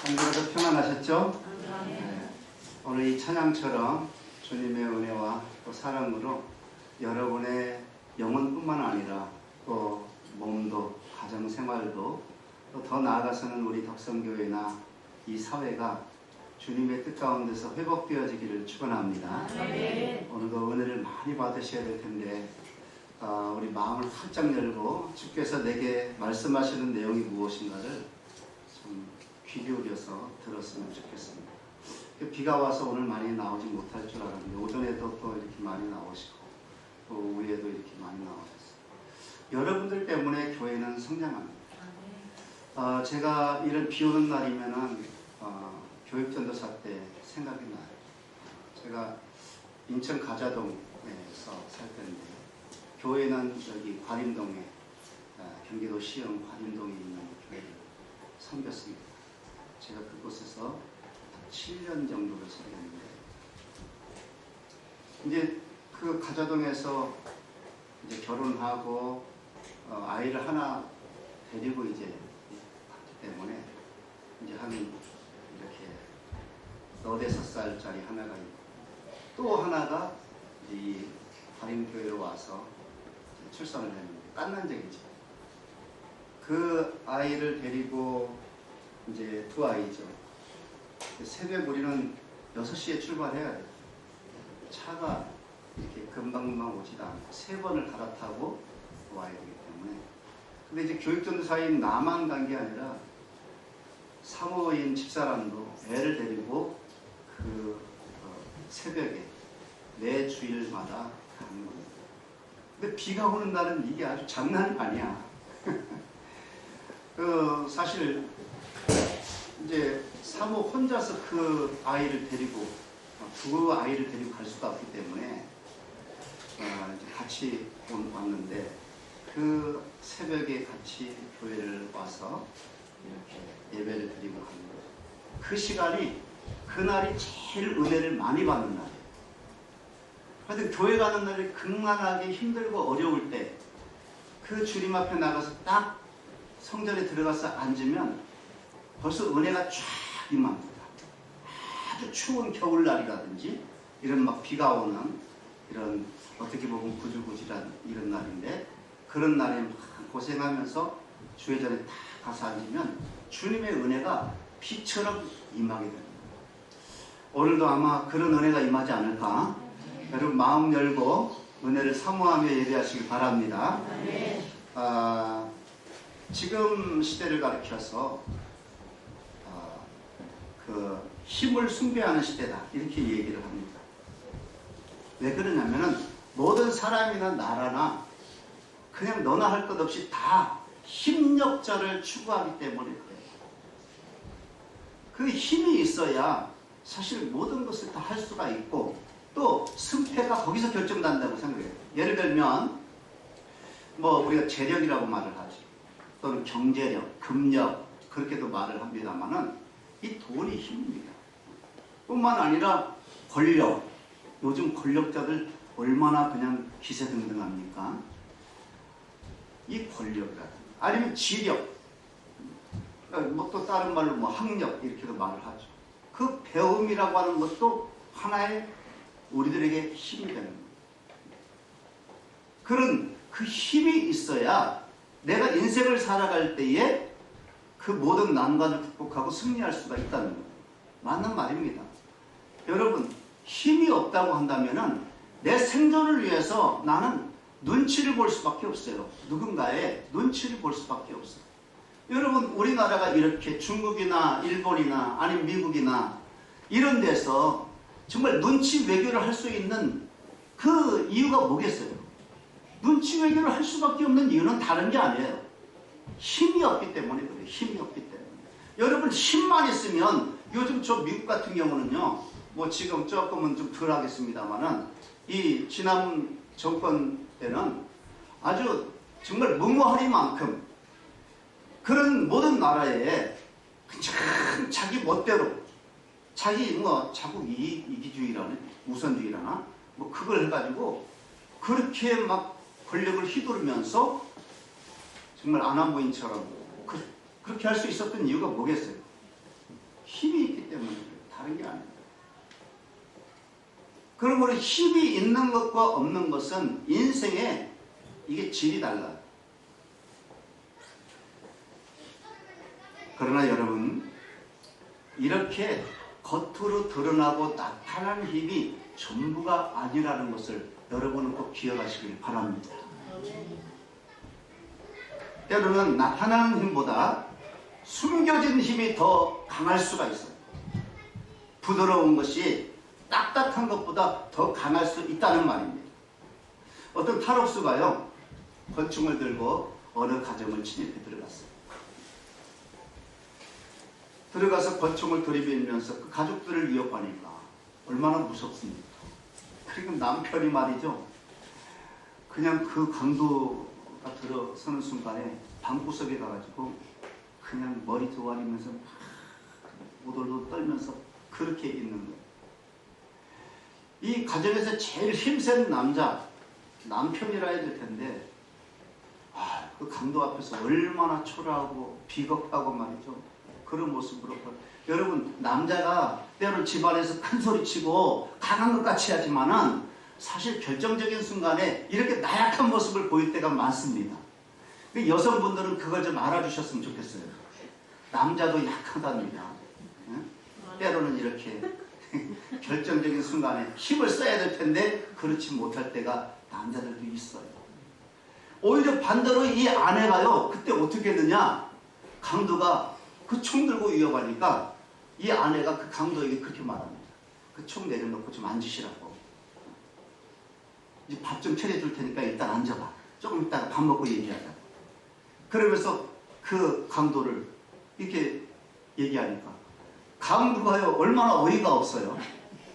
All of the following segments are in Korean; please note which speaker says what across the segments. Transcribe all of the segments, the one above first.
Speaker 1: 한주간도 평안하셨죠? 네. 오늘 이 찬양처럼 주님의 은혜와 또 사랑으로 여러분의 영혼뿐만 아니라 또 몸도 가정생활도 또 더 나아가서는 우리 덕성교회나 이 사회가 주님의 뜻 가운데서 회복되어지기를 축원합니다. 오늘도 은혜를 많이 받으셔야 될 텐데 우리 마음을 활짝 열고 주께서 내게 말씀하시는 내용이 무엇인가를 좀 귀 기울여서 들었으면 좋겠습니다. 비가 와서 오늘 많이 나오지 못할 줄 알았는데 오전에도 또 이렇게 많이 나오시고 또 위에도 이렇게 많이 나오셨어요. 여러분들 때문에 교회는 성장합니다. 제가 이런 비 오는 날이면은 교육전도사 때 생각이 나요. 제가 인천 가자동에서 살 때인데 교회는 여기 관임동에 경기도 시흥 관임동에 있는 교회를 섬겼습니다. 제가 그곳에서 7년 정도를 섬겼는데 이제 그 가자동에서 이제 결혼하고 아이를 하나 데리고 이제 갔기 때문에 이제 한 이렇게 4~5살짜리 하나가 있고 또 하나가 이 관임교회로 와서 출산을 했는데 깐난쟁이죠. 그 아이를 데리고 이제 두 아이죠. 새벽 우리는 6시에 출발해야 돼요. 차가 이렇게 금방금방 오지도 않고 3번을 갈아타고 와야 되기 때문에. 근데 이제 교육전도사인 나만 간 게 아니라 사모인 집사람도 애를 데리고 그 새벽에 매 주일마다 가는 겁니다. 근데 비가 오는 날은 이게 아주 장난이 아니야. 사실 이제 사모 혼자서 그 아이를 데리고 갈 수가 없기 때문에 이제 같이 왔는데 그 새벽에 같이 교회를 와서 이렇게 예배를 드리고 가는 거죠. 그 시간이 그날이 제일 은혜를 많이 받는 날이에요. 하여튼 교회 가는 날이 극만하게 힘들고 어려울 때 그 주님 앞에 나가서 딱 성전에 들어가서 앉으면 벌써 은혜가 쫙 임합니다. 아주 추운 겨울날이라든지 이런 막 비가 오는 이런 어떻게 보면 구질구질한 이런 날인데 그런 날에 막 고생하면서 주회전에 딱 가서 앉으면 주님의 은혜가 비처럼 임하게 됩니다. 오늘도 아마 그런 은혜가 임하지 않을까? 여러분 마음 열고 은혜를 사모하며 예배하시기 바랍니다. 지금 시대를 가리켜서 그 힘을 숭배하는 시대다 이렇게 얘기를 합니다. 왜 그러냐면은 모든 사람이나 나라나 그냥 너나 할 것 없이 다 힘력자를 추구하기 때문에 그래요. 그 힘이 있어야 사실 모든 것을 다 할 수가 있고 또 승패가 거기서 결정난다고 생각해요. 예를 들면 뭐 우리가 재력이라고 말을 하죠. 또는 경제력, 금력 그렇게도 말을 합니다만은 이 돈이 힘입니다. 뿐만 아니라 권력. 요즘 권력자들 얼마나 그냥 기세등등합니까? 이 권력이라든가 아니면 지력, 뭐 또 다른 말로 뭐 학력 이렇게도 말을 하죠. 그 배움이라고 하는 것도 하나의 우리들에게 힘이 되는 겁니다. 그런 그 힘이 있어야 내가 인생을 살아갈 때에 그 모든 난관을 극복하고 승리할 수가 있다는 거예요. 맞는 말입니다. 여러분 힘이 없다고 한다면은 내 생존을 위해서 나는 눈치를 볼 수밖에 없어요. 누군가의 눈치를 볼 수밖에 없어요. 여러분 우리나라가 이렇게 중국이나 일본이나 아니면 미국이나 이런 데서 정말 눈치 외교를 할 수 있는 그 이유가 뭐겠어요? 눈치 외교를 할 수밖에 없는 이유는 다른 게 아니에요. 힘이 없기 때문에 그래요. 힘이 없기 때문에. 여러분 힘만 있으면 요즘 저 미국 같은 경우는요. 뭐 지금 조금은 좀 덜 하겠습니다만은 이 지난 정권 때는 아주 정말 무모하리만큼 그런 모든 나라에 그냥 자기 멋대로 자기 뭐 자국 이기주의라는 우선주의라나 뭐 그걸 해가지고 그렇게 막 권력을 휘두르면서 정말 아나무인처럼 그렇게 할 수 있었던 이유가 뭐겠어요? 힘이 있기 때문에 그래요. 다른 게 아니에요. 그러므로 힘이 있는 것과 없는 것은 인생에 이게 질이 달라요. 그러나 여러분, 이렇게 겉으로 드러나고 나타난 힘이 전부가 아니라는 것을 여러분은 꼭 기억하시길 바랍니다. 때로는 나타나는 힘보다 숨겨진 힘이 더 강할 수가 있어요. 부드러운 것이 딱딱한 것보다 더 강할 수 있다는 말입니다. 어떤 탈옥수가요, 권총을 들고 어느 가정을 침입해 들어갔어요. 들어가서 권총을 들이밀면서 그 가족들을 위협하니까 얼마나 무섭습니까? 그리고 남편이 말이죠, 그냥 그 강도가 들어서는 순간에 방구석에 가가지고 그냥 머리 조아리면서 오돌오돌 떨면서 그렇게 있는 거예요. 이 가정에서 제일 힘센 남편이라 해야 될 텐데, 그 강도 앞에서 얼마나 초라하고 비겁하고 말이죠. 그런 모습으로. 여러분, 남자가 때로는 집안에서 큰 소리치고 강한 것 같이 하지만은 사실 결정적인 순간에 이렇게 나약한 모습을 보일 때가 많습니다. 여성분들은 그걸 좀 알아주셨으면 좋겠어요. 남자도 약하답니다. 때로는 이렇게 결정적인 순간에 힘을 써야 될 텐데 그렇지 못할 때가 남자들도 있어요. 오히려 반대로 이 아내가요, 그때 어떻게 했느냐, 강도가 그 총 들고 위협하니까 이 아내가 그 강도에게 그렇게 말합니다. 그 총 내려놓고 좀 앉으시라고. 이제 밥 좀 차려줄 테니까 일단 앉아봐. 조금 이따가 밥 먹고 얘기하자. 그러면서 그 강도를 이렇게 얘기하니까 강도가요, 얼마나 어이가 없어요.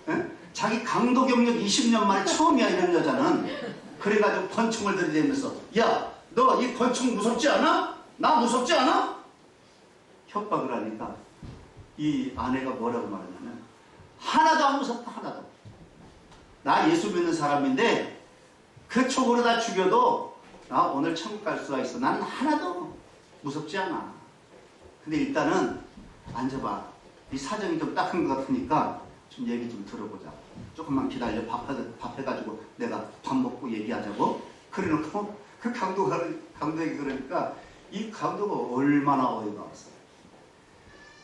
Speaker 1: 에? 자기 강도 경력 20년 만에 처음이야, 이런 여자는. 그래가지고 권총을 들이대면서, 야, 너 이 권총 무섭지 않아? 나 무섭지 않아? 협박을 하니까 이 아내가 뭐라고 말하냐면, 하나도 안 무섭다, 하나도. 나 예수 믿는 사람인데 그 총으로 다 죽여도 나 오늘 천국 갈 수가 있어. 나는 하나도 무섭지 않아. 근데 일단은 앉아봐. 이 사정이 좀 딱한 것 같으니까 좀 얘기 좀 들어보자. 조금만 기다려. 밥 해가지고 내가 밥 먹고 얘기하자고. 그래놓고 그 강도에게 그러니까 이 강도가 얼마나 어이가 없어요.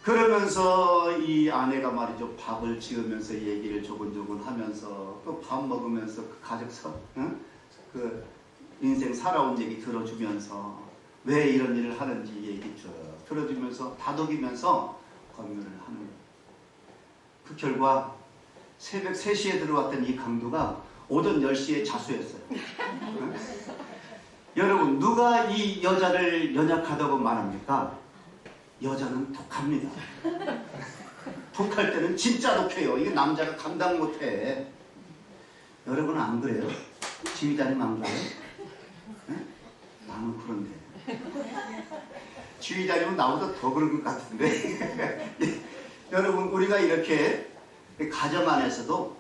Speaker 1: 그러면서 이 아내가 말이죠, 밥을 지으면서 얘기를 조곤조곤 하면서 또 밥 먹으면서 그 가족서, 그 인생 살아온 얘기 들어주면서 왜 이런 일을 하는지 얘기 쭉 들어주면서 다독이면서 권유를 하는 거예요. 그 결과 새벽 3시에 들어왔던 이 강도가 오전 10시에 자수했어요. 여러분, 누가 이 여자를 연약하다고 말합니까? 여자는 독합니다. 독할 때는 진짜 독해요. 이게 남자가 감당 못해. 여러분은 안 그래요? 지휘자님 안 그래요? 네? 나는 그런데. 지휘자님은 나보다 더 그런 것 같은데. 여러분, 우리가 이렇게 가정 안에서도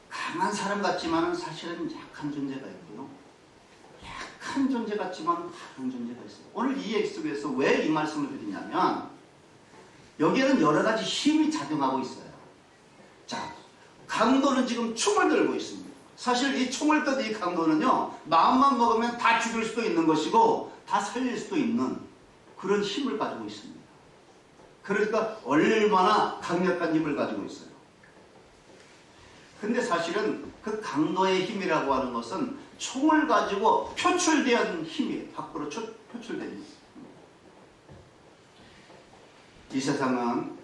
Speaker 1: 강한 사람 같지만 사실은 약한 존재가 있고요. 약한 존재 같지만 다른 존재가 있어요. 오늘 이 얘기 속에서 왜 이 말씀을 드리냐면, 여기에는 여러 가지 힘이 작용하고 있어요. 자, 강도는 지금 총을 들고 있습니다. 사실 이 총을 든 이 강도는요, 마음만 먹으면 다 죽일 수도 있는 것이고 다 살릴 수도 있는 그런 힘을 가지고 있습니다. 그러니까 얼마나 강력한 힘을 가지고 있어요. 근데 사실은 그 강도의 힘이라고 하는 것은 총을 가지고 표출된 힘이에요. 밖으로 표출된 힘. 이 세상은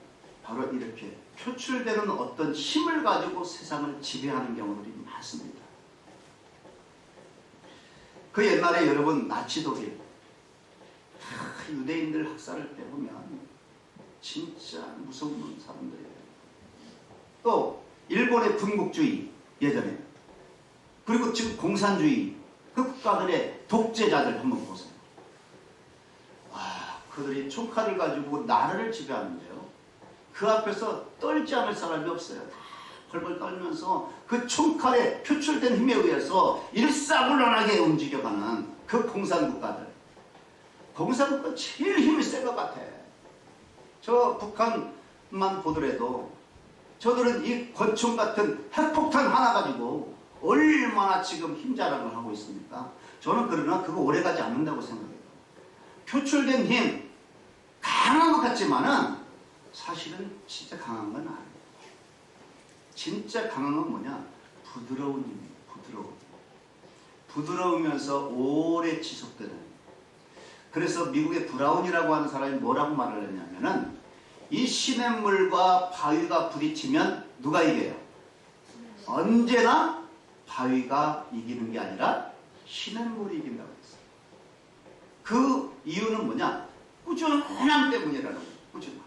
Speaker 1: 바로 이렇게 표출되는 어떤 힘을 가지고 세상을 지배하는 경우들이 많습니다. 그 옛날에 여러분, 나치 독일 유대인들 학살을 빼보면 진짜 무서운 사람들이에요. 또 일본의 군국주의 예전에, 그리고 지금 공산주의, 그 국가들의 독재자들 한번 보세요. 와, 그들이 총칼을 가지고 나라를 지배하는데요, 그 앞에서 떨지 않을 사람이 없어요. 다 벌벌 떨면서 그 총칼에 표출된 힘에 의해서 일사불란하게 움직여가는 그 공산국가들. 공산국가 제일 힘이 센 것 같아. 저 북한만 보더라도 저들은 이 권총 같은 핵폭탄 하나 가지고 얼마나 지금 힘자랑을 하고 있습니까? 저는 그러나 그거 오래가지 않는다고 생각해요. 표출된 힘 강한 것 같지만은 사실은 진짜 강한 건 아니에요. 진짜 강한 건 뭐냐? 부드러운 힘이에요. 부드러우면서 오래 지속되는 힘. 그래서 미국의 브라운이라고 하는 사람이 뭐라고 말을 했냐면은 이 시냇물과 바위가 부딪히면 누가 이겨요? 언제나 바위가 이기는 게 아니라 시냇물이 이긴다고 했어요. 그 이유는 뭐냐? 꾸준함 때문이라는 거예요. 꾸준함.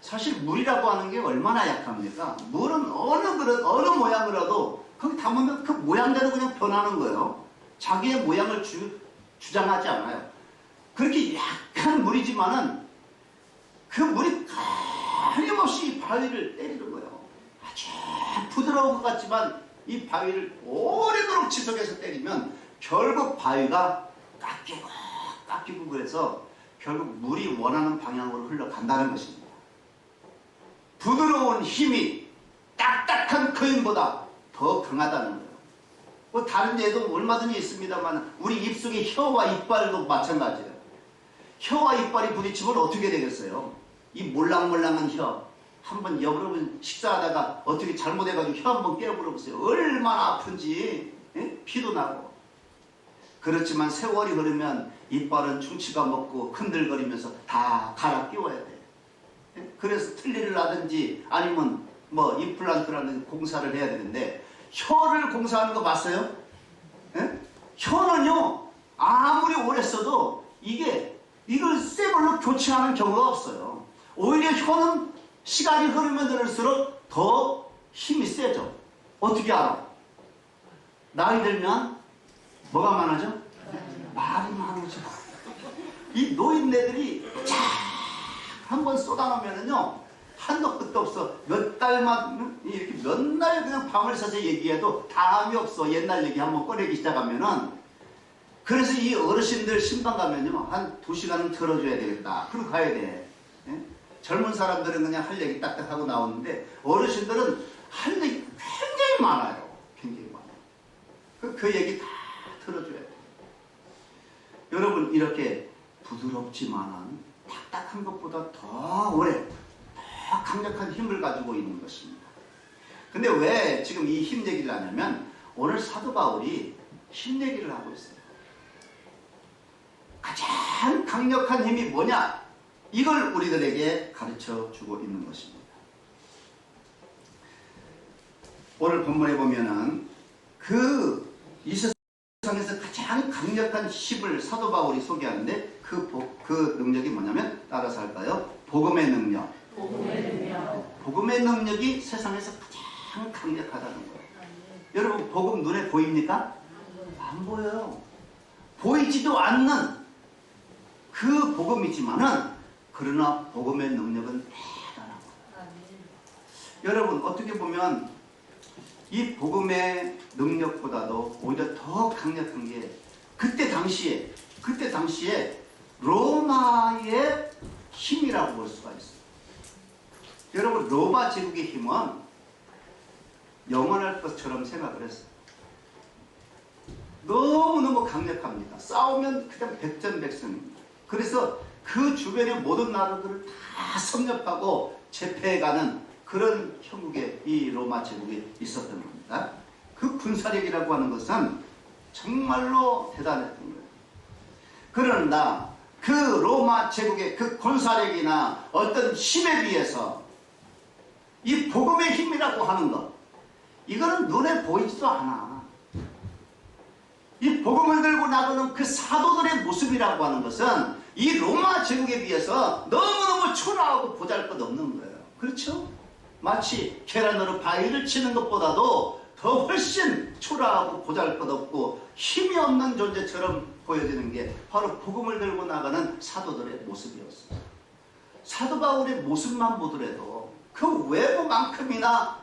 Speaker 1: 사실 물이라고 하는 게 얼마나 약합니까? 물은 어느 그릇, 어느 모양이라도 거기 담으면 그 모양대로 그냥 변하는 거예요. 자기의 모양을 주장하지 않아요. 그렇게 약한 물이지만은 그 물이 끊임없이 바위를 때리는 거예요. 아주 부드러운 것 같지만 이 바위를 오래도록 지속해서 때리면 결국 바위가 깎이고 그래서 결국 물이 원하는 방향으로 흘러간다는 것입니다. 부드러운 힘이 딱딱한 그 힘보다 더 강하다는 거예요. 뭐 다른 예도 얼마든지 있습니다만 우리 입속의 혀와 이빨도 마찬가지예요. 혀와 이빨이 부딪히면 어떻게 되겠어요? 이 몰랑몰랑한 혀 한번 여러분 식사하다가 어떻게 잘못해가지고 혀 한번 깨물어보세요. 얼마나 아픈지. 피도 나고. 그렇지만 세월이 흐르면 이빨은 충치가 먹고 흔들거리면서 다 갈아 끼워야 돼. 그래서 틀니를 나든지 아니면 뭐 임플란트라는 공사를 해야 되는데 혀를 공사하는 거 봤어요? 혀는요 아무리 오래 써도 이걸 새 걸로 교체하는 경우가 없어요. 오히려 혀는 시간이 흐르면 흐를수록 더 힘이 세죠. 어떻게 알아? 나이 들면 뭐가 많아져? 말이 많아져. 이 노인네들이 쫙 한번 쏟아놓으면은요 한도 끝도 없어. 몇 달만 이렇게 몇 날 그냥 밤을 새서 얘기해도 다음이 없어. 옛날 얘기 한번 꺼내기 시작하면은. 그래서 이 어르신들 신방 가면요 한 2시간은 들어줘야 되겠다. 그러고 가야 돼. 젊은 사람들은 그냥 할 얘기 딱딱하고 나오는데 어르신들은 할 얘기 굉장히 많아요. 굉장히 많아요. 그 얘기 다 들어줘야 돼. 여러분 이렇게 부드럽지만은 딱딱한 것보다 더 오래 더 강력한 힘을 가지고 있는 것입니다. 근데 왜 지금 이 힘 얘기를 하냐면 오늘 사도 바울이 힘 얘기를 하고 있어요. 가장 강력한 힘이 뭐냐? 이걸 우리들에게 가르쳐 주고 있는 것입니다. 오늘 본문에 보면은 이 세상에서 가장 강력한 힘을 사도 바울이 소개하는데 그 능력이 뭐냐면 따라서 할까요? 복음의 능력. 복음의 능력이 세상에서 가장 강력하다는 거예요. 여러분 복음 눈에 보입니까? 안 보여요. 보이지도 않는 그 복음이지만은 그러나 복음의 능력은 대단한 거예요. 여러분 어떻게 보면 이 복음의 능력보다도 오히려 더 강력한 게 그때 당시에 로마의 힘이라고 볼 수가 있어요. 여러분 로마 제국의 힘은 영원할 것처럼 생각을 했어요. 너무너무 강력합니다. 싸우면 그냥 백전백승입니다. 그래서 그 주변의 모든 나라들을 다 섭렵하고 제패해가는 그런 형국에 이 로마 제국이 있었던 겁니다. 그 군사력이라고 하는 것은 정말로 대단했던 거예요. 그러나 그 로마 제국의 그 군사력이나 어떤 힘에 비해서 이 복음의 힘이라고 하는 것, 이거는 눈에 보이지도 않아. 이 복음을 들고 나가는 그 사도들의 모습이라고 하는 것은 이 로마 제국에 비해서 너무너무 초라하고 보잘것없는 거예요. 그렇죠? 마치 계란으로 바위를 치는 것보다도 더 훨씬 초라하고 보잘것없고 힘이 없는 존재처럼 보여지는 게 바로 복음을 들고 나가는 사도들의 모습이었어요. 사도 바울의 모습만 보더라도 그 외부만큼이나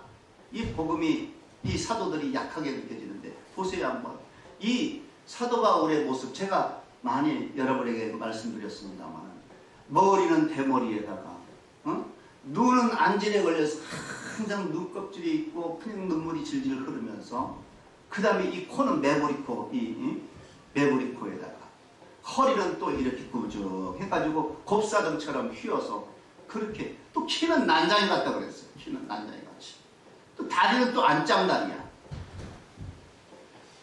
Speaker 1: 이 복음이 이 사도들이 약하게 느껴지는데 보세요 한번. 이 사도 바울의 모습 제가 많이 여러분에게 말씀드렸습니다만 머리는 대머리에다가 눈은 안진에 걸려서 항상 눈껍질이 있고 그냥 눈물이 질질 흐르면서, 그 다음에 이 코는 매부리코, 매부리코에다가 허리는 또 이렇게 구부쭉 해가지고 곱사등처럼 휘어서, 그렇게 또 키는 난장이 같다 그랬어요. 키는 난장이 같이. 또 다리는 또 안짱다리야.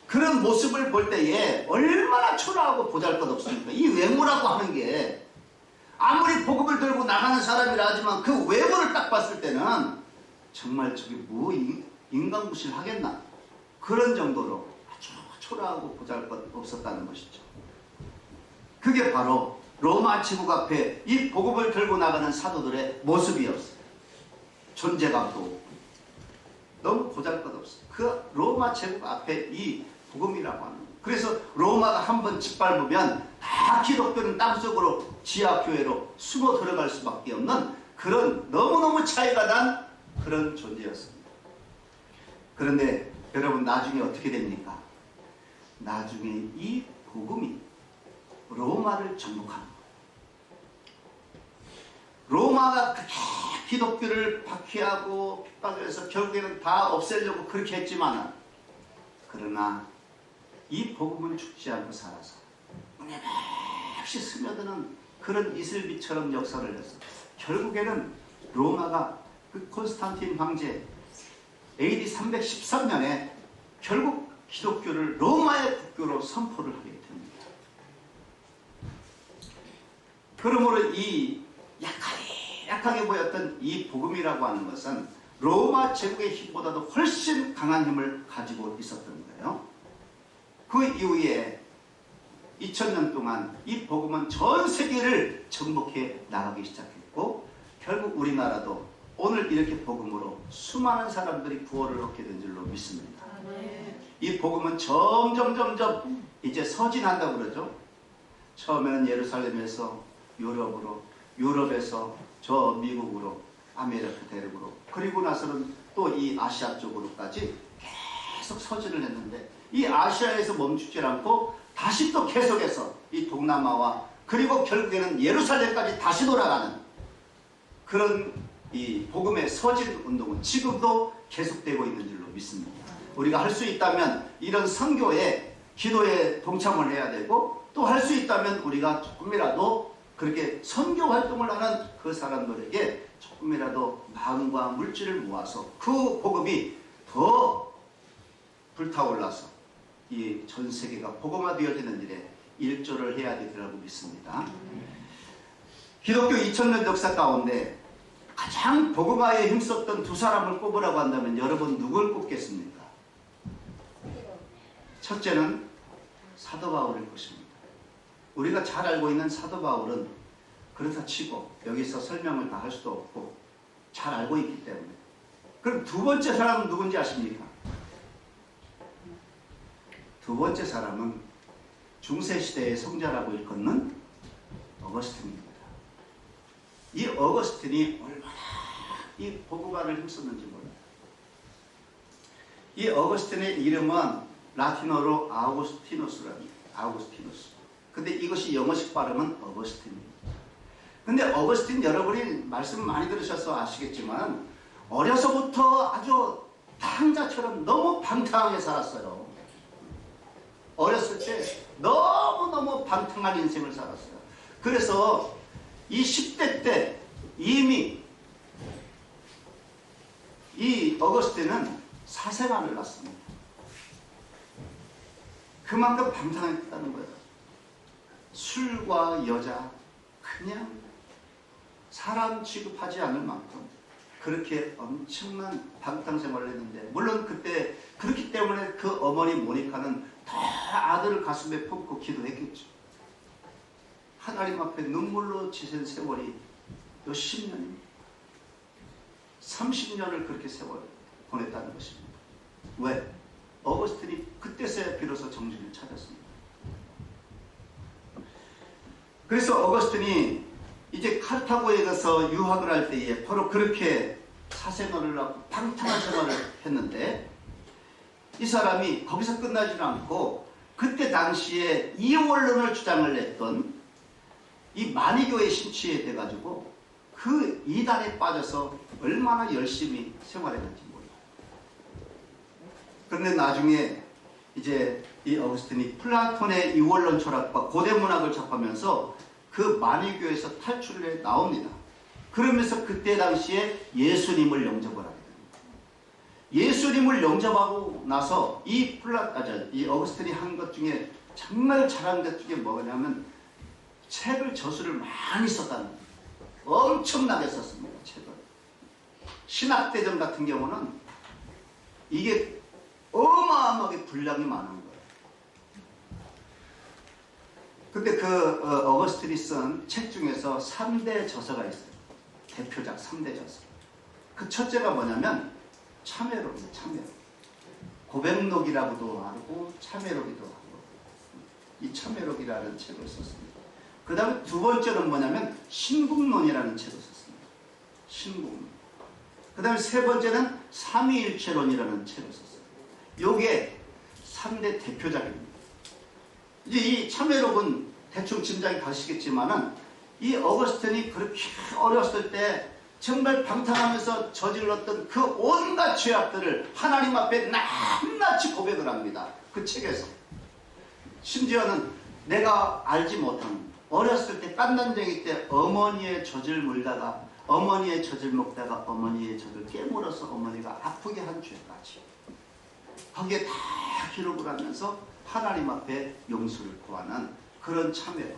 Speaker 1: 그런 모습을 볼 때에 얼마나 초라하고 보잘것없습니까? 이 외모라고 하는 게 아무리 복음을 들고 나가는 사람이라 하지만 그 외모를 딱 봤을 때는 정말 저게 뭐 인간구실 하겠나, 그런 정도로 아주 초라하고 보잘것없었다는 것이죠. 그게 바로 로마 제국 앞에 이 복음을 들고 나가는 사도들의 모습이었어요. 존재감도 없고 너무 보잘것없어요. 그 로마 제국 앞에 이 복음이라고 하는 거예요. 그래서 로마가 한번 짓밟으면 다 기독교는 땅속으로 지하교회로 숨어 들어갈 수밖에 없는 그런 너무너무 차이가 난 그런 존재였습니다. 그런데 여러분, 나중에 어떻게 됩니까? 나중에 이 복음이 로마를 정복하는 거예요. 로마가 그렇게 기독교를 박해하고 핍박을 해서 결국에는 다 없애려고 그렇게 했지만은, 그러나 이 복음은 죽지 않고 살아서 끊임없이 스며드는 그런 이슬비처럼 역사를 해서 결국에는 로마가 그 콘스탄틴 황제 AD 313년에 결국 기독교를 로마의 국교로 선포를 하게 됩니다. 그러므로 이 약하게 보였던 이 복음이라고 하는 것은 로마 제국의 힘보다도 훨씬 강한 힘을 가지고 있었던 거예요. 그 이후에 2000년 동안 이 복음은 전 세계를 정복해 나가기 시작했고, 결국 우리나라도 오늘 이렇게 복음으로 수많은 사람들이 구원을 얻게 된 줄로 믿습니다. 이 복음은 점점 이제 서진한다고 그러죠. 처음에는 예루살렘에서 유럽으로, 유럽에서 저 미국으로, 아메리카 대륙으로, 그리고 나서는 또 이 아시아 쪽으로까지 계속 서진을 했는데, 이 아시아에서 멈추지 않고 다시 또 계속해서 이 동남아와, 그리고 결국에는 예루살렘까지 다시 돌아가는 그런 이 복음의 서진 운동은 지금도 계속되고 있는 줄로 믿습니다. 우리가 할 수 있다면 이런 선교에, 기도에 동참을 해야 되고, 또 할 수 있다면 우리가 조금이라도 그렇게 선교 활동을 하는 그 사람들에게 조금이라도 마음과 물질을 모아서 그 복음이 더 불타올라서 이 전 세계가 복음화되어지는 일에 일조를 해야 되리라고 믿습니다. 기독교 2000년 역사 가운데 가장 복음화에 힘썼던 두 사람을 꼽으라고 한다면 여러분 누굴 꼽겠습니까? 첫째는 사도 바울일 것입니다. 우리가 잘 알고 있는 사도 바울은 그렇다 치고 여기서 설명을 다 할 수도 없고 잘 알고 있기 때문에. 그럼 두 번째 사람은 누군지 아십니까? 두 번째 사람은 중세시대의 성자라고 일컫는 어거스틴입니다. 이 어거스틴이 얼마나 이 복음화를 힘썼는지 몰라요. 이 어거스틴의 이름은 라틴어로 아우구스티누스랍니다. 아우구스티누스. 근데 이것이 영어식 발음은 어거스틴입니다. 근데 어거스틴 여러분이 말씀 많이 들으셔서 아시겠지만 어려서부터 아주 탕자처럼 너무 방탕하게 살았어요. 어렸을 때 너무너무 방탕한 인생을 살았어요. 그래서 이 10대 때 이미 이 어거스틴은 사생아를 낳습니다. 그만큼 방탕했다는 거예요. 술과 여자, 그냥 사람 취급하지 않을 만큼 그렇게 엄청난 방탕 생활을 했는데, 물론 그때 그렇기 때문에 그 어머니 모니카는 다 아들을 가슴에 품고 기도했겠죠. 하나님 앞에 눈물로 지샌 세월이 몇십 년입니다. 30년을 그렇게 세월 보냈다는 것입니다. 왜? 어거스틴이 그때서야 비로소 정신을 차렸습니다. 그래서 어거스틴이 이제 카르타고에 가서 유학을 할 때에 바로 그렇게 사생활을 하고 방탕한 생활을 했는데, 이 사람이 거기서 끝나지는 않고 그때 당시에 이원론을 주장을 했던 이 마니교에 심취해 돼가지고 그 이단에 빠져서 얼마나 열심히 생활했는지 몰라요. 그런데 나중에 이제 이 어거스틴이 플라톤의 이원론 철학과 고대 문학을 접하면서 그 마니교에서 탈출해 나옵니다. 그러면서 그때 당시에 예수님을 영접을 하게 됩니다. 예수님을 영접하고 나서 이 어거스틴이 한 것 중에 정말 잘한 것 중에 뭐냐면 책을 저수를 많이 썼다는 거예요. 엄청나게 썼습니다. 책을. 신학대전 같은 경우는 이게 어마어마하게 분량이 많은 거예요. 근데 그 어거스틴이 쓴 책 중에서 3대 저서가 있어요. 대표작 3대 저서. 그 첫째가 뭐냐면 참회록이에요. 참회록. 고백록이라고도 하고 참회록이기도 하고 이 참회록이라는 책을 썼습니다. 그 다음에 두 번째는 뭐냐면 신국론이라는 책을 썼습니다. 신국론. 그 다음에 세 번째는 삼위일체론이라는 책을 썼어요. 요게 3대 대표작입니다. 이제 이 참회록은 대충 짐작이 가시겠지만은 이 어거스틴이 그렇게 어렸을 때 정말 방탕하면서 저질렀던 그 온갖 죄악들을 하나님 앞에 낱낱이 고백을 합니다. 그 책에서. 심지어는 내가 알지 못한 어렸을 때 깐난쟁이 때 어머니의 젖을 물다가 어머니의 젖을 먹다가 어머니의 젖을 깨물어서 어머니가 아프게 한 죄까지 거기에 다 기록을 하면서 하나님 앞에 용서를 구하는 그런 참회로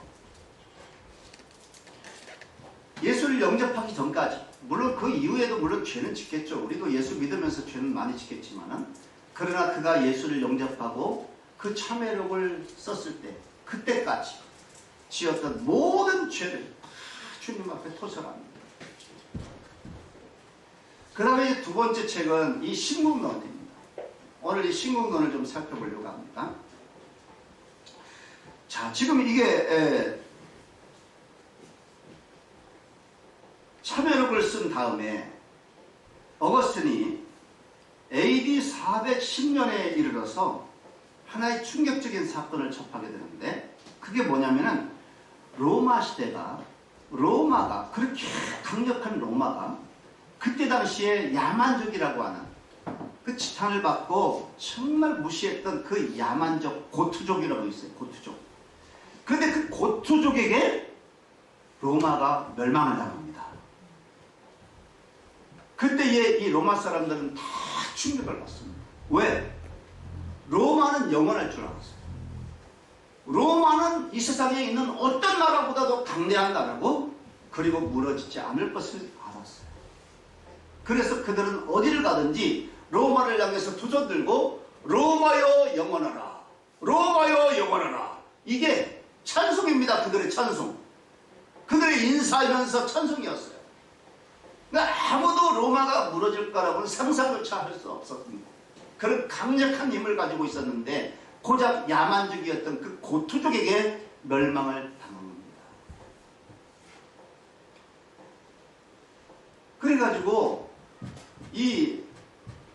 Speaker 1: 예수를 영접하기 전까지 물론 그 이후에도 물론 죄는 짓겠죠. 우리도 예수 믿으면서 죄는 많이 짓겠지만은 그러나 그가 예수를 영접하고 그 참회록을 썼을 때 그때까지 지었던 모든 죄를 다 주님 앞에 토설합니다. 그 다음에 두 번째 책은 이 신국론입니다. 오늘 이 신국론을 좀 살펴보려고 합니다. 자, 지금 이게 참회록을 쓴 다음에 어거스틴이 AD 410년에 이르러서 하나의 충격적인 사건을 접하게 되는데 그게 뭐냐면은 로마 시대가 로마가 그렇게 강력한 로마가 그때 당시에 야만족이라고 하는 그 지탄을 받고 정말 무시했던 그 야만족 고투족이라고 있어요. 고투족. 그런데 그 고투족에게 로마가 멸망을 당합니다. 그때의 이 로마 사람들은 다 충격을 받습니다. 왜? 로마는 영원할 줄 알았어요. 로마는 이 세상에 있는 어떤 나라보다도 강대한 나라고 그리고 무너지지 않을 것을 알았어요. 그래서 그들은 어디를 가든지 로마를 향해서 두 손 들고 로마여 영원하라. 로마여 영원하라. 이게 찬송입니다. 그들의 찬송. 그들의 인사하면서 찬송이었어요. 그러니까 아무도 로마가 무너질 거라고는 상상조차 할 수 없었습니다. 그런 강력한 힘을 가지고 있었는데 고작 야만족이었던 그 고투족에게 멸망을 당한 겁니다. 그래가지고 이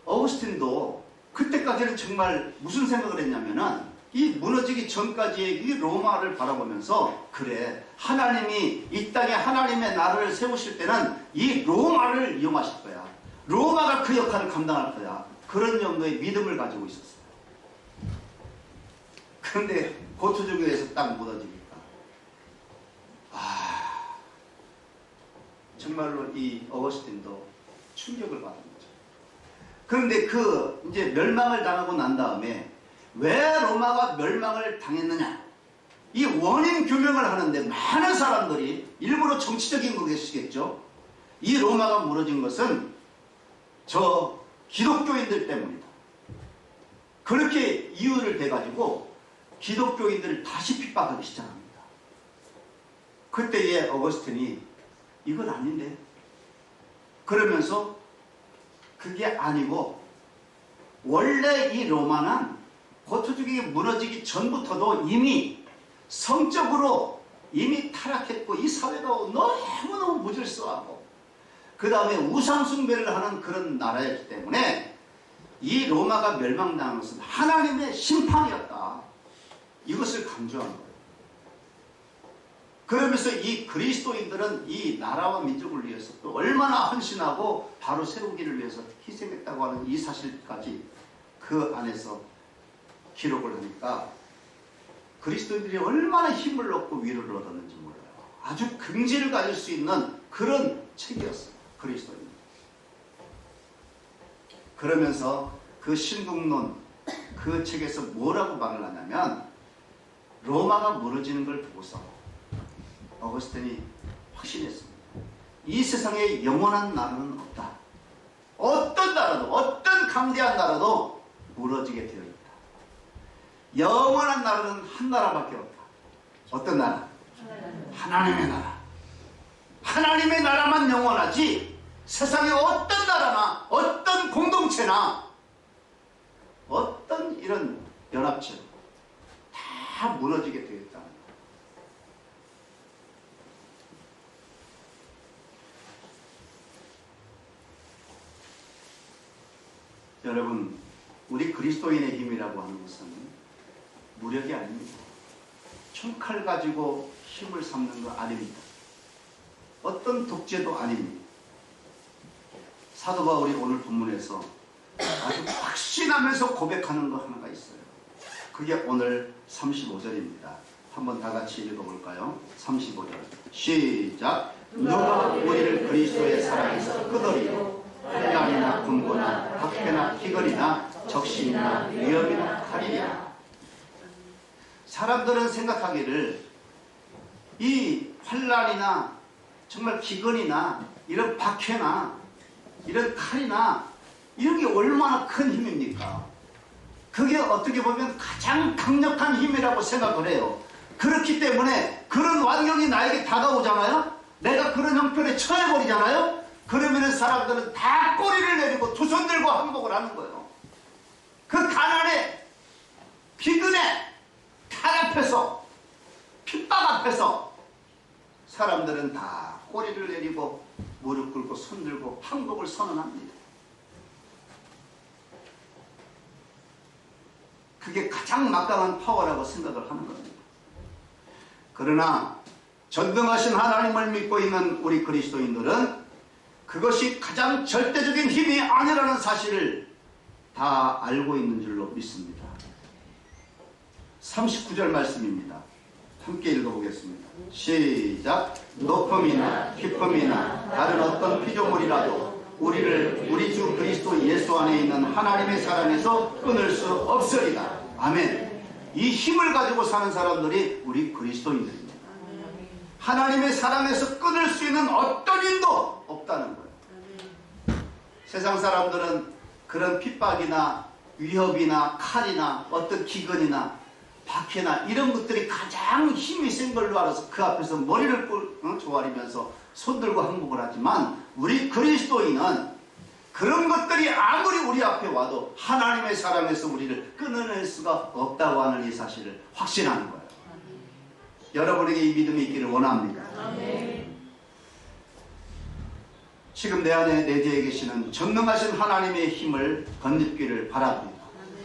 Speaker 1: 어거스틴도 그때까지는 정말 무슨 생각을 했냐면은 이 무너지기 전까지의 이 로마를 바라보면서 그래 하나님이 이 땅에 하나님의 나라를 세우실 때는 이 로마를 이용하실 거야. 로마가 그 역할을 감당할 거야. 그런 정도의 믿음을 가지고 있었어요. 그런데 고투족에 의해서 딱 무너지니까 정말로 이 어거스틴도 충격을 받은 거죠. 그런데 그 이제 멸망을 당하고 난 다음에 왜 로마가 멸망을 당했느냐 이 원인 규명을 하는데 많은 사람들이 일부러 정치적인 거겠죠. 이 로마가 무너진 것은 저 기독교인들 때문이다. 그렇게 이유를 대가지고 기독교인들을 다시 핍박하기 시작합니다. 그때의 어거스틴이 이건 아닌데 그러면서 그게 아니고 원래 이 로마는 고투족이 무너지기 전부터도 이미 성적으로 이미 타락했고 이 사회가 너무너무 무질서하고 그 다음에 우상숭배를 하는 그런 나라였기 때문에 이 로마가 멸망당한 것은 하나님의 심판이었다. 이것을 강조한 거예요. 그러면서 이 그리스도인들은 이 나라와 민족을 위해서 또 얼마나 헌신하고 바로 세우기를 위해서 희생했다고 하는 이 사실까지 그 안에서 기록을 하니까 그리스도인들이 얼마나 힘을 얻고 위로를 얻었는지 몰라요. 아주 긍지를 가질 수 있는 그런 책이었어요. 그리스도인. 그러면서 그 신국론 그 책에서 뭐라고 말을 하냐면 로마가 무너지는 걸 보고서 어거스틴이 확신했습니다. 이 세상에 영원한 나라는 없다. 어떤 나라도 어떤 강대한 나라도 무너지게 되어 있다. 영원한 나라는 한 나라밖에 없다. 어떤 나라? 하나님의 나라. 하나님의 나라만 영원하지 세상의 어떤 나라나 어떤 공동체나 어떤 이런 연합체 다 무너지게 되어 있다. 여러분, 우리 그리스도인의 힘이라고 하는 것은 무력이 아닙니다. 총칼 가지고 힘을 삼는 거 아닙니다. 어떤 독재도 아닙니다. 사도 바울이 오늘 본문에서 아주 확신하면서 고백하는 거 하나가 있어요. 그게 오늘 35절입니다. 한번 다 같이 읽어볼까요? 35절 시작. 누가 우리를 그리스도의 사랑에서 끄덕이고 환난이나 곤고나 박해나 희걸이나 적신이나 위협이나 칼이냐. 사람들은 생각하기를 이 환난이나 정말 기근이나 이런 박해나 이런 칼이나 이런 게 얼마나 큰 힘입니까? 그게 어떻게 보면 가장 강력한 힘이라고 생각을 해요. 그렇기 때문에 그런 환경이 나에게 다가오잖아요. 내가 그런 형편에 처해버리잖아요. 그러면 사람들은 다 꼬리를 내리고 두 손 들고 항복을 하는 거예요. 그 가난에 기근에 칼 앞에서 핍박 앞에서 사람들은 다 꼬리를 내리고 무릎 꿇고 손 들고 항복을 선언합니다. 그게 가장 막강한 파워라고 생각을 하는 겁니다. 그러나 전능하신 하나님을 믿고 있는 우리 그리스도인들은 그것이 가장 절대적인 힘이 아니라는 사실을 다 알고 있는 줄로 믿습니다. 39절 말씀입니다. 함께 읽어보겠습니다. 시작. 높음이나 기쁨이나 다른 어떤 피조물이라도 우리를 우리 주 그리스도 예수 안에 있는 하나님의 사랑에서 끊을 수 없으리다. 아멘. 이 힘을 가지고 사는 사람들이 우리 그리스도인들입니다. 하나님의 사랑에서 끊을 수 있는 어떤 힘도 없다는 거예요. 세상 사람들은 그런 핍박이나 위협이나 칼이나 어떤 기근이나 박해나 이런 것들이 가장 힘이 센 걸로 알아서 그 앞에서 머리를 조아리면서 손들고 항복을 하지만 우리 그리스도인은 그런 것들이 아무리 우리 앞에 와도 하나님의 사랑에서 우리를 끊어낼 수가 없다고 하는 이 사실을 확신하는 거예요. 여러분에게 이 믿음이 있기를 원합니다. 지금 내 안에 내재해 계시는 전능하신 하나님의 힘을 덧입기를 바랍니다.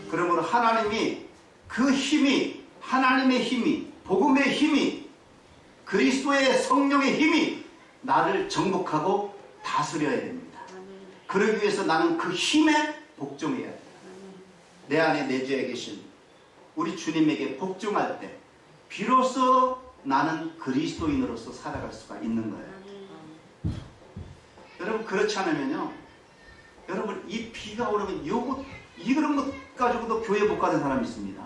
Speaker 1: 그러므로 하나님이 그 힘이 하나님의 힘이 복음의 힘이 그리스도의 성령의 힘이 나를 정복하고 다스려야 됩니다. 그러기 위해서 나는 그 힘에 복종해야 돼요. 내 안에 내재해 계신 우리 주님에게 복종할 때 비로소 나는 그리스도인으로서 살아갈 수가 있는 거예요. 여러분 그렇지 않으면요, 여러분 이 비가 오르면 이런 것 가지고도 교회 못 가는 사람이 있습니다.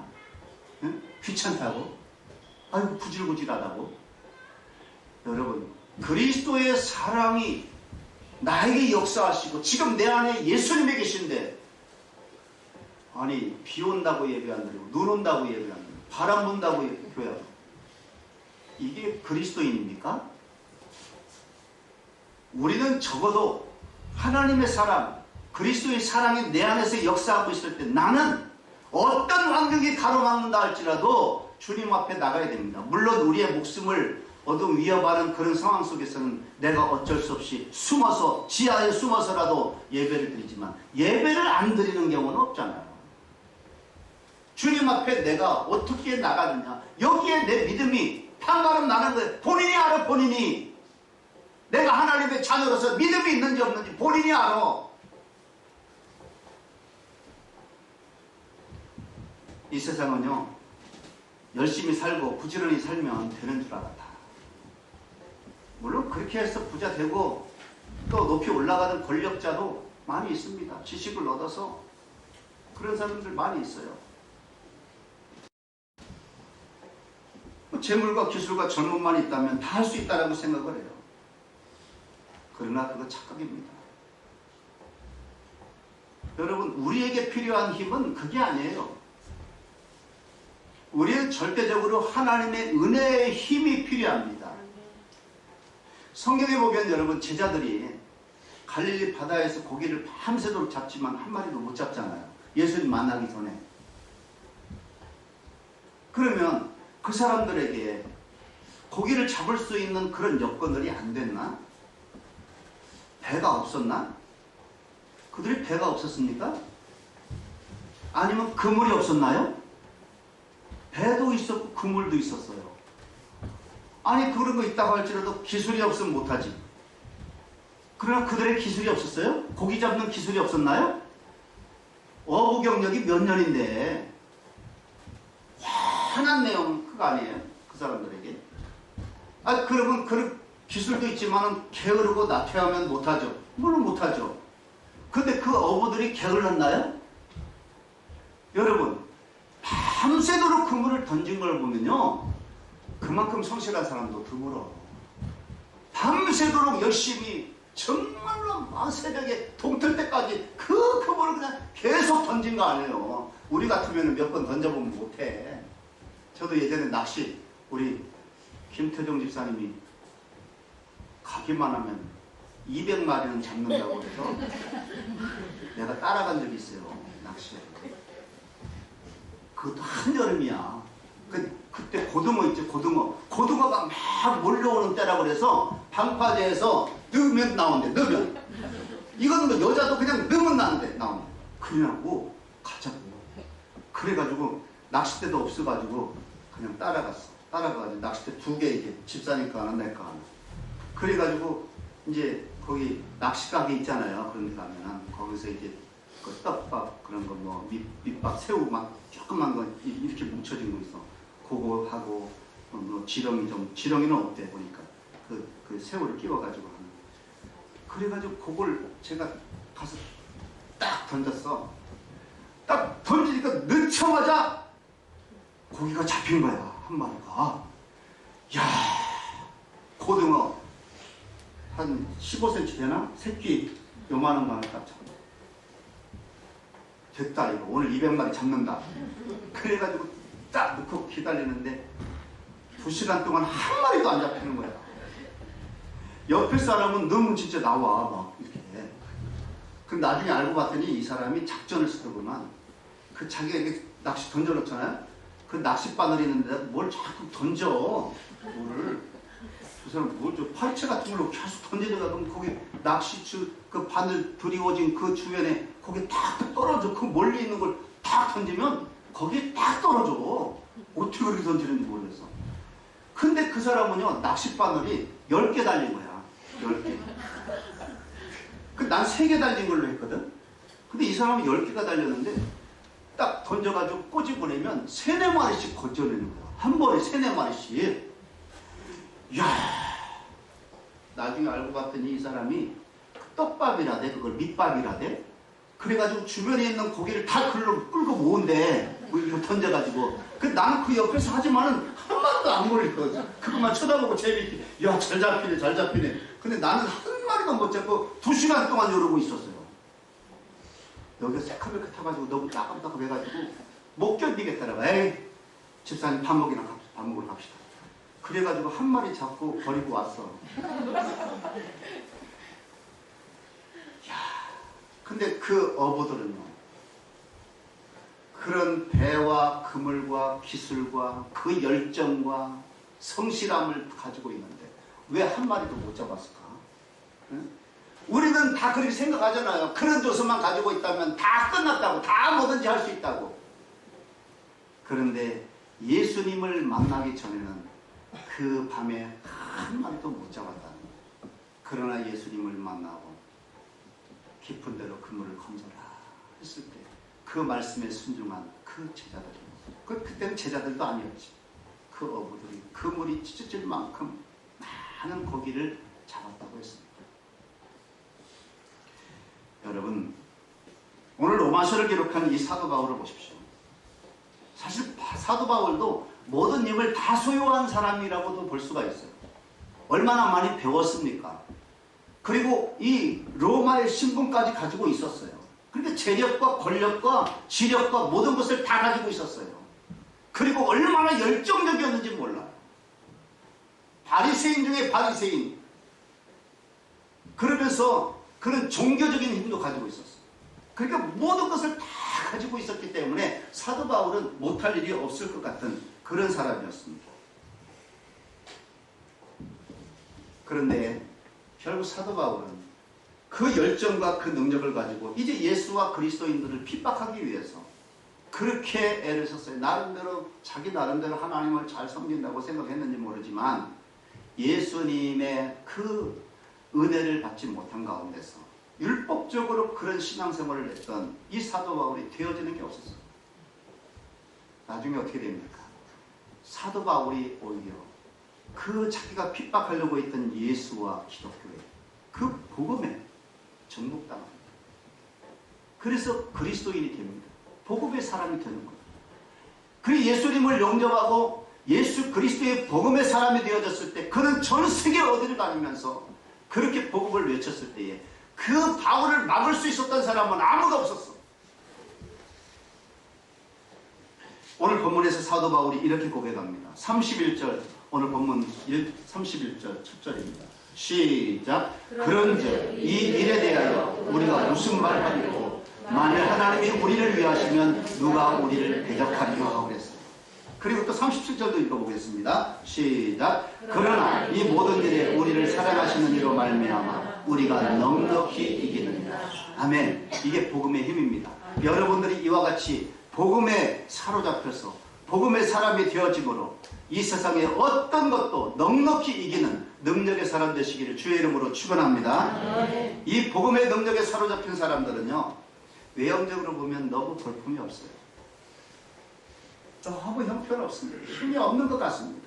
Speaker 1: 응? 귀찮다고, 아이고 구질구질하다고. 여러분 그리스도의 사랑이 나에게 역사하시고 지금 내 안에 예수님이 계신데, 아니 비 온다고 예배 안 드리고 눈 온다고 예배 안 드리고 바람 분다고 교회하고, 이게 그리스도인입니까? 우리는 적어도 하나님의 사랑, 그리스도의 사랑이 내 안에서 역사하고 있을 때 나는 어떤 환경이 가로막는다 할지라도 주님 앞에 나가야 됩니다. 물론 우리의 목숨을 어둠 위협하는 그런 상황 속에서는 내가 어쩔 수 없이 숨어서 지하에 숨어서라도 예배를 드리지만 예배를 안 드리는 경우는 없잖아요. 주님 앞에 내가 어떻게 나가느냐, 여기에 내 믿음이 판가름 나는 거예요. 본인이 알아, 본인이. 내가 하나님의 자녀로서 믿음이 있는지 없는지 본인이 알아. 이 세상은요, 열심히 살고 부지런히 살면 되는 줄 알았다. 물론 그렇게 해서 부자 되고 또 높이 올라가는 권력자도 많이 있습니다. 지식을 얻어서 그런 사람들 많이 있어요. 재물과 기술과 젊음만 있다면 다 할 수 있다라고 생각을 해요. 그러나 그거 착각입니다. 여러분, 우리에게 필요한 힘은 그게 아니에요. 우리는 절대적으로 하나님의 은혜의 힘이 필요합니다. 성경에 보면 여러분, 제자들이 갈릴리 바다에서 고기를 밤새도록 잡지만 한 마리도 못 잡잖아요. 예수님 만나기 전에. 그러면 그 사람들에게 고기를 잡을 수 있는 그런 여건들이 안 됐나? 배가 없었나? 그들이 배가 없었습니까? 아니면 그물이 없었나요? 배도 있었고 그물도 있었어요. 아니, 그런 거 있다고 할지라도 기술이 없으면 못하지. 그러나 그들의 기술이 없었어요? 고기 잡는 기술이 없었나요? 어부 경력이 몇 년인데 환한 내용 그거 아니에요? 그 사람들에게. 아, 그러면 그 기술도 있지만 게으르고 나태하면 못하죠. 물론 못하죠. 근데 그 어부들이 게을렀나요? 여러분, 밤새도록 그물을 던진 걸 보면요, 그만큼 성실한 사람도 드물어. 밤새도록 열심히 정말로 막 새벽에 동틀 때까지 그 그물을 그냥 계속 던진 거 아니에요. 우리 같으면 몇 번 던져보면 못해. 저도 예전에 낚시, 우리 김태종 집사님이 가기만 하면 200마리는 잡는다고 해서 내가 따라간 적이 있어요. 낚시에. 그것도 한여름이야. 그때 고등어 있죠, 고등어. 고등어가 막 몰려오는 때라고 그래서 방파제에서 넣으면 나온대, 넣으면. 이건 뭐 여자도 그냥 넣으면 나온대, 나온대. 그러냐고 가자고. 그래가지고 낚싯대도 없어가지고 그냥 따라갔어. 따라가가지고 낚싯대 2개 이게 집사님 거 하나, 내 거 하나. 그래가지고 이제 거기 낚시가게 있잖아요. 그런 데 가면은 거기서 이제 그 떡밥 그런 거 뭐 밑밥 새우 막 조그만 거 이렇게 뭉쳐진 거 있어. 그거 하고 뭐 지렁이 좀, 지렁이는 없대 보니까 그 새우를 끼워가지고 하는. 그래가지고 그걸 제가 가서 딱 던졌어. 딱 던지니까 넣자마자 고기가 잡힌 거야, 한 마리가. 야, 고등어 한 15cm 되나? 새끼 요만한 거 하나 딱 잡아. 됐다, 이거 오늘 200마리 잡는다. 그래가지고 딱 넣고 기다리는데 2시간 동안 한 마리도 안 잡히는 거야. 옆에 사람은 너무 진짜 나와 막 이렇게. 근데 나중에 알고 봤더니 이 사람이 작전을 쓰더구만. 그 자기가 이렇게 낚시 던져놓잖아요. 그 낚싯바늘이 있는데 뭘 자꾸 던져, 물을. 그 사람 뭘 저 파리채 같은 걸로 계속 던지다가 그럼 거기 낚시 그 바늘 드리워진 그 주변에 거기 딱 떨어져. 그 멀리 있는 걸 딱 던지면 거기에 딱 떨어져. 어떻게 그렇게 던지는지 모르겠어. 근데 그 사람은요, 낚싯바늘이 10개 달린 거야. 10개. 난 3개 달린 걸로 했거든. 근데 이 사람은 10개가 달렸는데 딱 던져가지고 꼬집어내면 3, 4마리씩 건져내는 거야. 한 번에 3, 4마리씩. 이야, 나중에 알고 봤더니 이 사람이 떡밥이라대, 그걸 밑밥이라대. 그래가지고 주변에 있는 고기를 다 글로 끌고 모은대. 뭐 이렇게 던져가지고. 나는 그 옆에서 하지만은 한 마리도 안 걸릴 거지. 그것만 쳐다보고 재미있게. 야, 잘 잡히네, 잘 잡히네. 근데 나는 한 마리도 못 잡고 2시간 동안 이러고 있었어요. 여기가 새카맣게 타가지고 너무 따끔따끔해가지고 못 견디겠더라고. 에이, 집사님 밥 먹으러 갑시다. 그래가지고 한 마리 잡고 버리고 왔어. 야, 근데 그 어부들은요, 그런 배와 그물과 기술과 그 열정과 성실함을 가지고 있는데 왜 한 마리도 못 잡았을까? 응? 우리는 다 그렇게 생각하잖아요. 그런 조서만 가지고 있다면 다 끝났다고, 다 뭐든지 할 수 있다고. 그런데 예수님을 만나기 전에는 그 밤에 한 마리도 못 잡았다는 거예요. 그러나 예수님을 만나고 깊은 데로 그물을 건져라 했을 때 그 말씀에 순종한 그 제자들이, 그때는 제자들도 아니었지, 그 어부들이 그 물이 찢어질 만큼 많은 고기를 잡았다고 했습니다. 여러분, 오늘 로마서를 기록한 이 사도 바울을 보십시오. 사실 사도 바울도 모든 힘을 다 소유한 사람이라고도 볼 수가 있어요. 얼마나 많이 배웠습니까? 그리고 이 로마의 신분까지 가지고 있었어요. 그러니까 재력과 권력과 지력과 모든 것을 다 가지고 있었어요. 그리고 얼마나 열정적이었는지 몰라요. 바리새인 중에 바리새인. 그러면서 그런 종교적인 힘도 가지고 있었어요. 그러니까 모든 것을 다 가지고 있었기 때문에 사도 바울은 못할 일이 없을 것 같은 그런 사람이었습니다. 그런데 결국 사도 바울은 그 열정과 그 능력을 가지고 이제 예수와 그리스도인들을 핍박하기 위해서 그렇게 애를 썼어요. 나름대로 자기 나름대로 하나님을 잘 섬긴다고 생각했는지 모르지만 예수님의 그 은혜를 받지 못한 가운데서 율법적으로 그런 신앙생활을 했던 이 사도 바울이 되어지는 게 없었어요. 나중에 어떻게 됩니까? 사도 바울이 오히려 그 자기가 핍박하려고 했던 예수와 기독교에 그 복음에 정복당합니다. 그래서 그리스도인이 됩니다. 복음의 사람이 되는 거예요. 그리고 예수님을 영접하고 예수 그리스도의 복음의 사람이 되어졌을 때 그는 전 세계 어디를 다니면서 그렇게 복음을 외쳤을 때에 그 바울을 막을 수 있었던 사람은 아무도 없었어. 오늘 본문에서 사도 바울이 이렇게 고백합니다. 31절, 오늘 본문 31절 첫 절입니다. 시작. 그런즉 이 일에 대하여 우리가 무슨 말하리요? 만일 하나님이 우리를 위하시면 누가 우리를 대적하리요? 하고 그랬어요. 그리고 또 37절도 읽어보겠습니다. 시작. 그러나 이 모든 일에 우리를 사랑하시는 이로 말미암아 우리가 넉넉히 이기느니라. 아멘. 이게 복음의 힘입니다. 여러분들이 이와 같이 복음에 사로잡혀서 복음의 사람이 되어짐으로 이 세상의 어떤 것도 넉넉히 이기는 능력의 사람 되시기를 주의 이름으로 축원합니다. 이 복음의 능력에 사로잡힌 사람들은요, 외형적으로 보면 너무 볼품이 없어요. 너무 형편없습니다. 힘이 없는 것 같습니다.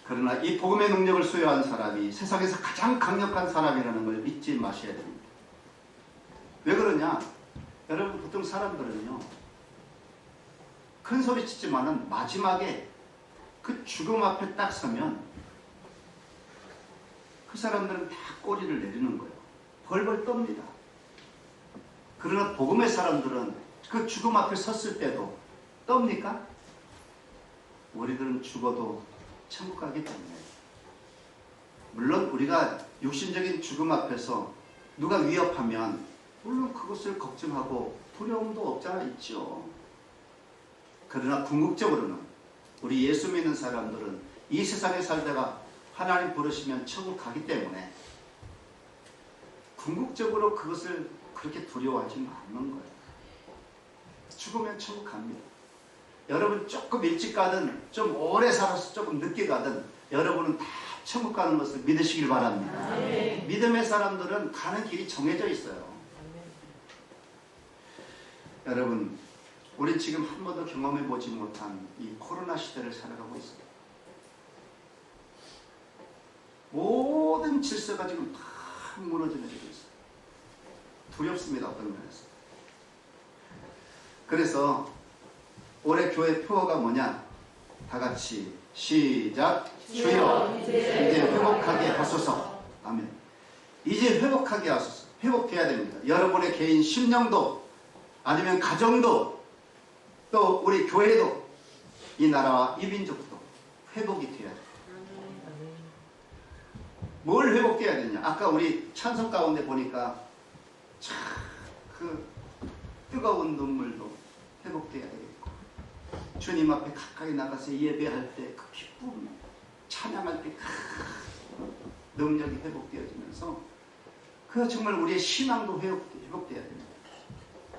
Speaker 1: 그러나 이 복음의 능력을 소유한 사람이 세상에서 가장 강력한 사람이라는 걸 잊지 마셔야 됩니다. 왜 그러냐? 여러분, 보통 사람들은요, 큰 소리 치지만은 마지막에 그 죽음 앞에 딱 서면 그 사람들은 다 꼬리를 내리는 거예요. 벌벌 떱니다. 그러나 복음의 사람들은 그 죽음 앞에 섰을 때도 떱니까? 우리들은 죽어도 천국 가기 때문에. 물론 우리가 육신적인 죽음 앞에서 누가 위협하면 물론 그것을 걱정하고 두려움도 없잖아 있죠. 그러나 궁극적으로는 우리 예수 믿는 사람들은 이 세상에 살다가 하나님 부르시면 천국 가기 때문에 궁극적으로 그것을 그렇게 두려워하지는 않는 거예요. 죽으면 천국 갑니다. 여러분 조금 일찍 가든 좀 오래 살아서 조금 늦게 가든 여러분은 다 천국 가는 것을 믿으시길 바랍니다. 믿음의 사람들은 가는 길이 정해져 있어요. 여러분, 우리 지금 한 번도 경험해보지 못한 이 코로나 시대를 살아가고 있습니다. 모든 질서가 지금 다 무너져 내리고 있어요. 두렵습니다, 어떤 면에서. 그래서 올해 교회 표어가 뭐냐? 다 같이 시작. 주여 이제 회복하게 하소서. 아멘. 이제 회복하게 하소서. 회복해야 됩니다. 여러분의 개인 심령도 아니면 가정도 또 우리 교회도 이 나라와 이 민족도 회복이 돼야 돼요. 뭘 회복해야 되냐? 아까 우리 찬송 가운데 보니까 참 그 뜨거운 눈물도 회복돼야 되겠고 주님 앞에 가까이 나가서 예배할 때 그 기쁨, 찬양할 때 그 능력이 회복되어지면서 그 정말 우리의 신앙도 회복돼야 됩니다.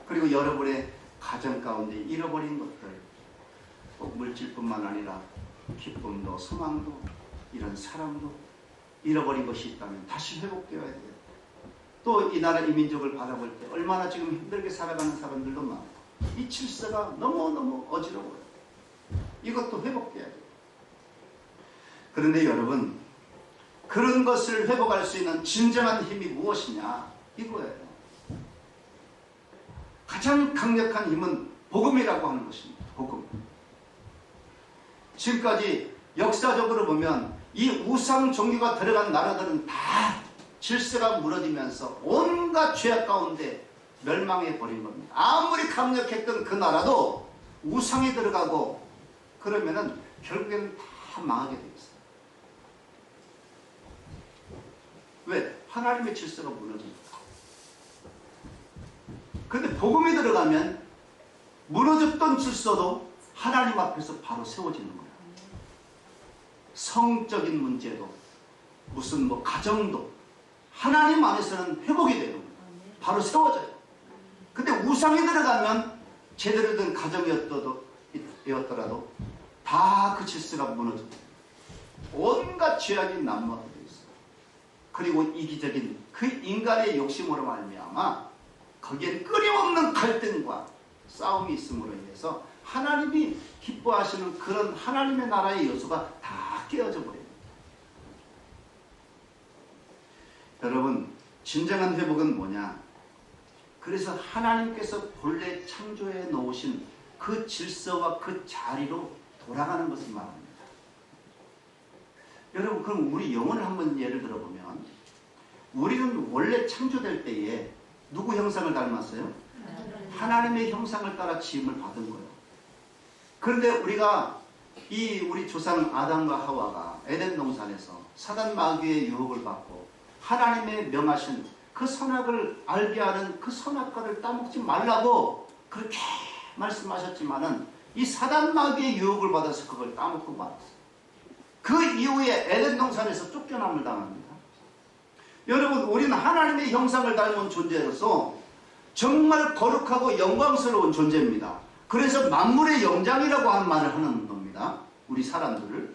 Speaker 1: 그리고 여러분의 가정 가운데 잃어버린 것들, 물질뿐만 아니라 기쁨도 소망도 이런 사랑도 잃어버린 것이 있다면 다시 회복되어야 돼요. 또 이 나라 이 민족을 바라볼 때 얼마나 지금 힘들게 살아가는 사람들도 많고 이 질서가 너무너무 어지러워요. 이것도 회복돼야 돼요. 그런데 여러분, 그런 것을 회복할 수 있는 진정한 힘이 무엇이냐? 이거예요. 가장 강력한 힘은 복음이라고 하는 것입니다. 복음. 지금까지 역사적으로 보면 이 우상 종교가 들어간 나라들은 다 질서가 무너지면서 온갖 죄악 가운데 멸망해 버린 겁니다. 아무리 강력했던 그 나라도 우상에 들어가고 그러면은 결국에는 다 망하게 되어 있어요. 왜? 하나님의 질서가 무너지니까. 그런데 복음이 들어가면 무너졌던 질서도 하나님 앞에서 바로 세워지는 거예요. 성적인 문제도 무슨 뭐 가정도 하나님 안에서는 회복이 되는 거예요. 바로 세워져요. 근데 우상에 들어가면 제대로 된 가정이었더라도 다 그 질서가 무너지고 온갖 죄악이 난무하게 되어 있어요. 그리고 이기적인 그 인간의 욕심으로 말미암아 거기엔 끊임없는 갈등과 싸움이 있음으로 인해서 하나님이 기뻐하시는 그런 하나님의 나라의 요소가 다 깨어져 버립니다. 여러분, 진정한 회복은 뭐냐? 그래서 하나님께서 본래 창조해 놓으신 그 질서와 그 자리로 돌아가는 것을 말합니다. 여러분, 그럼 우리 영혼을 한번 예를 들어보면 우리는 원래 창조될 때에 누구 형상을 닮았어요? 하나님의 형상을 따라 지음을 받은 거예요. 그런데 우리가 우리 조상 아담과 하와가 에덴 동산에서 사단 마귀의 유혹을 받고 하나님의 명하신 그 선악을 알게 하는 그 선악과를 따먹지 말라고 그렇게 말씀하셨지만은 이 사단 마귀의 유혹을 받아서 그걸 따먹고 말았어요. 그 이후에 에덴 동산에서 쫓겨남을 당합니다. 여러분, 우리는 하나님의 형상을 닮은 존재로서 정말 거룩하고 영광스러운 존재입니다. 그래서 만물의 영장이라고 하는 말을 하는 겁니다. 우리 사람들을.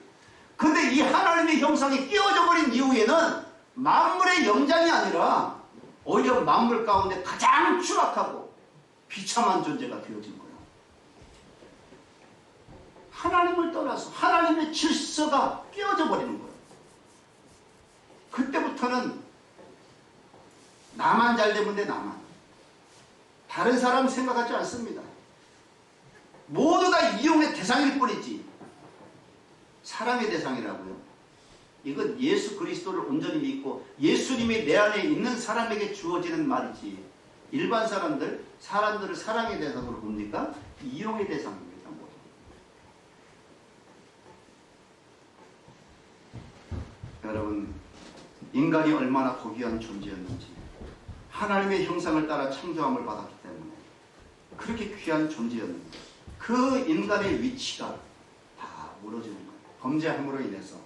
Speaker 1: 근데 이 하나님의 형상이 끼워져 버린 이후에는 만물의 영장이 아니라 오히려 만물 가운데 가장 추악하고 비참한 존재가 되어진 거예요. 하나님을 떠나서 하나님의 질서가 끼워져 버리는 거예요. 그때부터는 나만 잘 되면 돼, 나만. 다른 사람 생각하지 않습니다. 모두 다 이용의 대상일 뿐이지 사랑의 대상이라고요. 이건 예수 그리스도를 온전히 믿고 예수님이 내 안에 있는 사람에게 주어지는 말이지, 일반 사람들을 사랑의 대상으로 봅니까? 이용의 대상입니다. 여러분, 인간이 얼마나 고귀한 존재였는지, 하나님의 형상을 따라 창조함을 받았기 때문에 그렇게 귀한 존재였는데 그 인간의 위치가 다 무너지는 거예요. 범죄함으로 인해서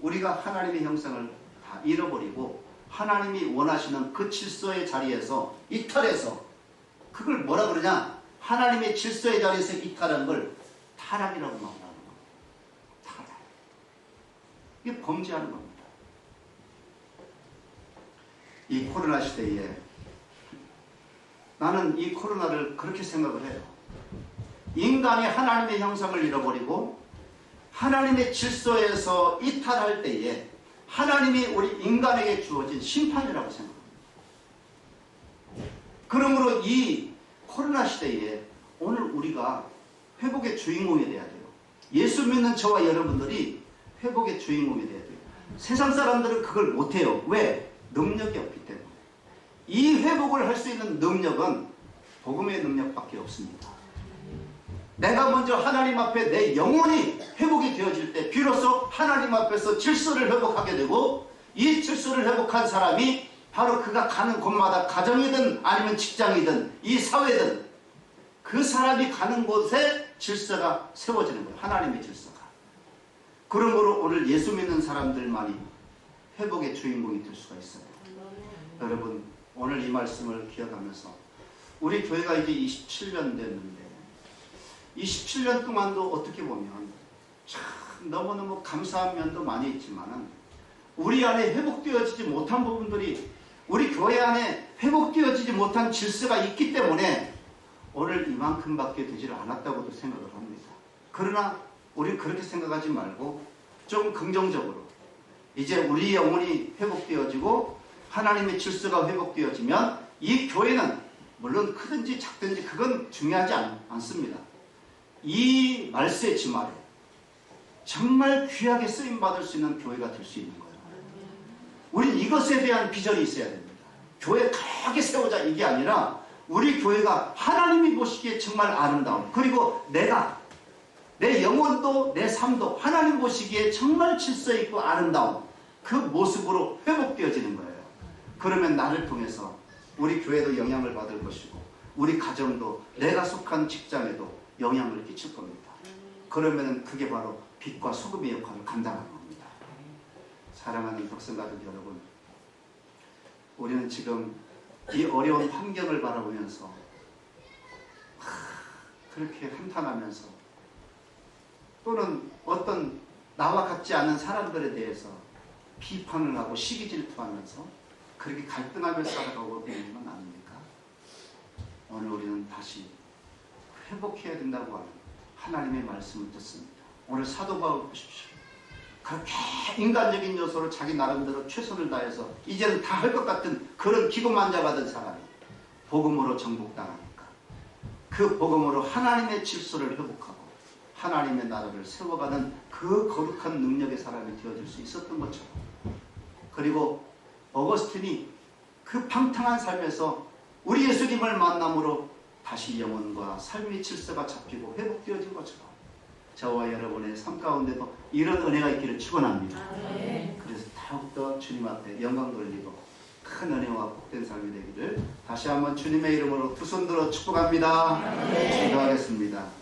Speaker 1: 우리가 하나님의 형상을 다 잃어버리고 하나님이 원하시는 그 질서의 자리에서 이탈해서, 그걸 뭐라 그러냐? 하나님의 질서의 자리에서 이탈한 걸 타락이라고 말하는 거예요. 타락. 이게 범죄하는 겁니다. 이 코로나 시대에 나는 이 코로나를 그렇게 생각을 해요. 인간이 하나님의 형상을 잃어버리고 하나님의 질서에서 이탈할 때에 하나님이 우리 인간에게 주어진 심판이라고 생각합니다. 그러므로 이 코로나 시대에 오늘 우리가 회복의 주인공이 돼야 돼요. 예수 믿는 저와 여러분들이 회복의 주인공이 돼야 돼요. 세상 사람들은 그걸 못해요. 왜? 능력이 없기 때문에. 이 회복을 할 수 있는 능력은 복음의 능력밖에 없습니다. 내가 먼저 하나님 앞에 내 영혼이 회복이 되어질 때 비로소 하나님 앞에서 질서를 회복하게 되고, 이 질서를 회복한 사람이 바로 그가 가는 곳마다, 가정이든 아니면 직장이든 이 사회든 그 사람이 가는 곳에 질서가 세워지는 거예요. 하나님의 질서가. 그러므로 오늘 예수 믿는 사람들만이 회복의 주인공이 될 수가 있어요. 여러분, 오늘 이 말씀을 기억하면서 우리 교회가 이제 27년 됐는데 이 17년 동안도 어떻게 보면 참 너무너무 감사한 면도 많이 있지만은 우리 안에 회복되어지지 못한 부분들이, 우리 교회 안에 회복되어지지 못한 질서가 있기 때문에 오늘 이만큼밖에 되지를 않았다고도 생각을 합니다. 그러나 우리 그렇게 생각하지 말고 좀 긍정적으로, 이제 우리 영혼이 회복되어지고 하나님의 질서가 회복되어지면 이 교회는 물론 크든지 작든지 그건 중요하지 않습니다. 이 말세의 주말에 정말 귀하게 쓰임받을 수 있는 교회가 될 수 있는 거예요. 우린 이것에 대한 비전이 있어야 됩니다. 교회 강하게 세우자 이게 아니라 우리 교회가 하나님이 보시기에 정말 아름다운, 그리고 내 영혼도 내 삶도 하나님 보시기에 정말 질서 있고 아름다운 그 모습으로 회복되어지는 거예요. 그러면 나를 통해서 우리 교회도 영향을 받을 것이고 우리 가정도 내가 속한 직장에도 영향을 끼칠 겁니다. 그러면 그게 바로 빛과 소금의 역할을 감당하는 겁니다. 사랑하는 덕성가족 여러분, 우리는 지금 이 어려운 환경을 바라보면서 그렇게 한탄하면서 또는 어떤 나와 같지 않은 사람들에 대해서 비판을 하고 시기 질투하면서 그렇게 갈등하며 살아가고 있는 건 아닙니까? 오늘 우리는 다시 회복해야 된다고 하는 하나님의 말씀을 듣습니다. 오늘 사도 바울 보십시오. 그렇게 인간적인 요소로 자기 나름대로 최선을 다해서 이제는 다 할 것 같은 그런 기고만장하던 사람이 복음으로 정복당하니까 그 복음으로 하나님의 질서를 회복하고 하나님의 나라를 세워가는 그 거룩한 능력의 사람이 되어줄 수 있었던 것처럼, 그리고 어거스틴이 그 방탕한 삶에서 우리 예수님을 만남으로 다시 영혼과 삶의 질서가 잡히고 회복되어진 것처럼 저와 여러분의 삶 가운데도 이런 은혜가 있기를 축원합니다. 그래서 더욱더 주님 앞에 영광 돌리고 큰 은혜와 복된 삶이 되기를 다시 한번 주님의 이름으로 두 손 들어 축복합니다. 기도하겠습니다.